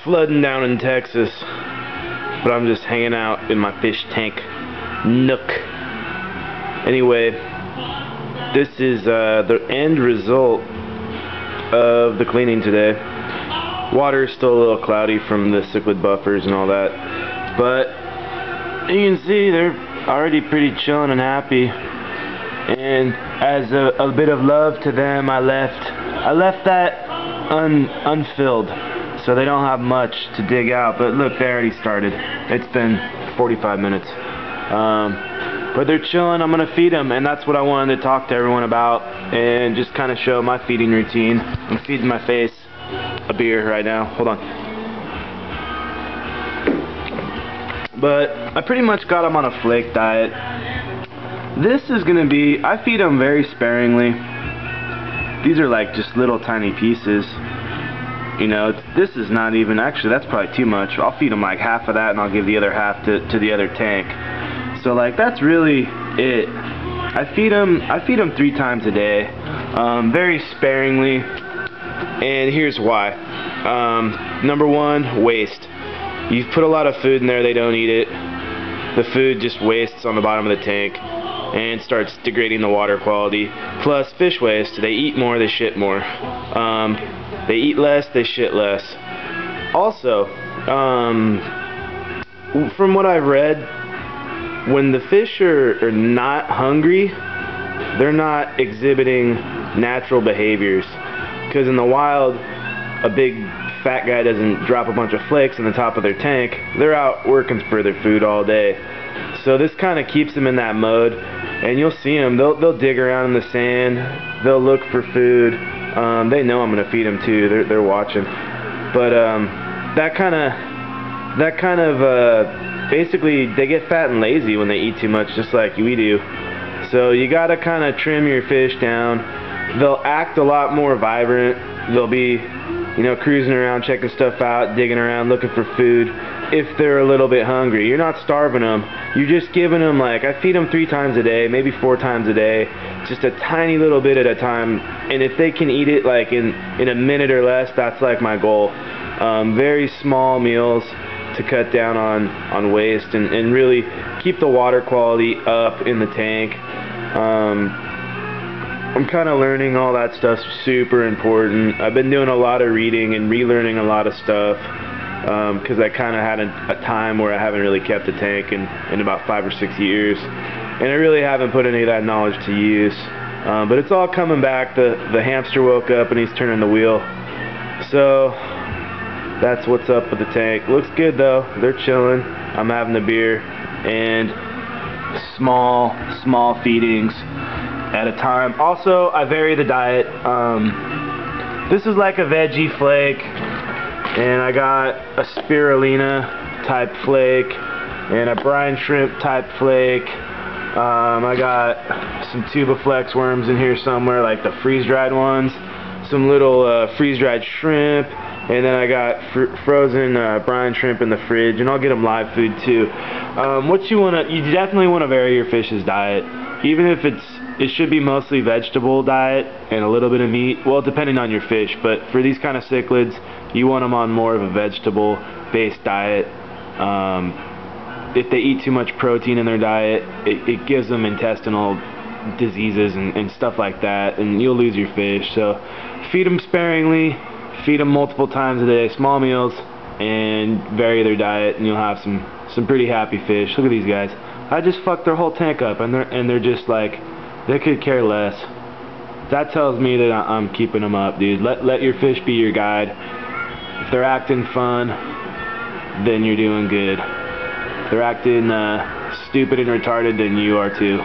flooding down in Texas, but I'm just hanging out in my fish tank nook. Anyway, this is the end result of the cleaning today. Water is still a little cloudy from the cichlid buffers and all that, but you can see they're already pretty chilling and happy. And as a bit of love to them, I left that unfilled, so they don't have much to dig out. But look, they already started. It's been 45 minutes. But they're chilling. I'm gonna feed them, and that's what I wanted to talk to everyone about and just kind of show my feeding routine. I'm feeding my face a beer right now. Hold on. But I pretty much got them on a flake diet. This is gonna be, I feed them very sparingly. These are like just little tiny pieces. You know, this is not even, actually that's probably too much. I'll feed them like half of that and I'll give the other half to the other tank. So like that's really it. I feed them 3 times a day, very sparingly, and here's why. Number one, waste. You've put a lot of food in there, they don't eat it. The food just wastes on the bottom of the tank and starts degrading the water quality. Plus fish waste, they eat more, they shit more. They eat less, they shit less. Also, from what I've read, when the fish are not hungry, they're not exhibiting natural behaviors. Because in the wild, a big fat guy doesn't drop a bunch of flakes in the top of their tank. They're out working for their food all day. So this kind of keeps them in that mode, and you'll see them. They'll dig around in the sand. They'll look for food. They know I'm gonna feed them too. They're watching. But that kind of basically they get fat and lazy when they eat too much, just like we do. So you gotta kind of trim your fish down. They'll act a lot more vibrant. They'll be, you know, cruising around, checking stuff out, digging around, looking for food. If they're a little bit hungry, you're not starving them. You're just giving them, like, I feed them 3 times a day, maybe 4 times a day, just a tiny little bit at a time. And if they can eat it like in a minute or less, that's like my goal. Very small meals to cut down on waste and really keep the water quality up in the tank. I'm kind of learning all that stuff's super important. I've been doing a lot of reading and relearning a lot of stuff because I kind of had a time where I haven't really kept a tank in about 5 or 6 years, and I really haven't put any of that knowledge to use. But it's all coming back. The hamster woke up and he's turning the wheel. So that's what's up with the tank. Looks good though. They're chilling. I'm having a beer and small feedings at a time. Also, I vary the diet. This is like a veggie flake, and I got a spirulina type flake and a brine shrimp type flake. I got some tubiflex worms in here somewhere, like the freeze-dried ones, some little freeze-dried shrimp, and then I got frozen brine shrimp in the fridge, and I'll get them live food too. You definitely want to vary your fish's diet, even if it should be mostly vegetable diet and a little bit of meat, well, depending on your fish. But for these kind of cichlids, you want them on more of a vegetable based diet. If they eat too much protein in their diet, it gives them intestinal diseases and stuff like that, and you'll lose your fish. So feed them sparingly, feed them multiple times a day, small meals, and vary their diet, and you'll have some pretty happy fish. Look at these guys. I just fucked their whole tank up, and they're just like, they could care less. That tells me that I'm keeping them up, dude. Let your fish be your guide. If they're acting fun, then you're doing good. If they're acting stupid and retarded, then you are too.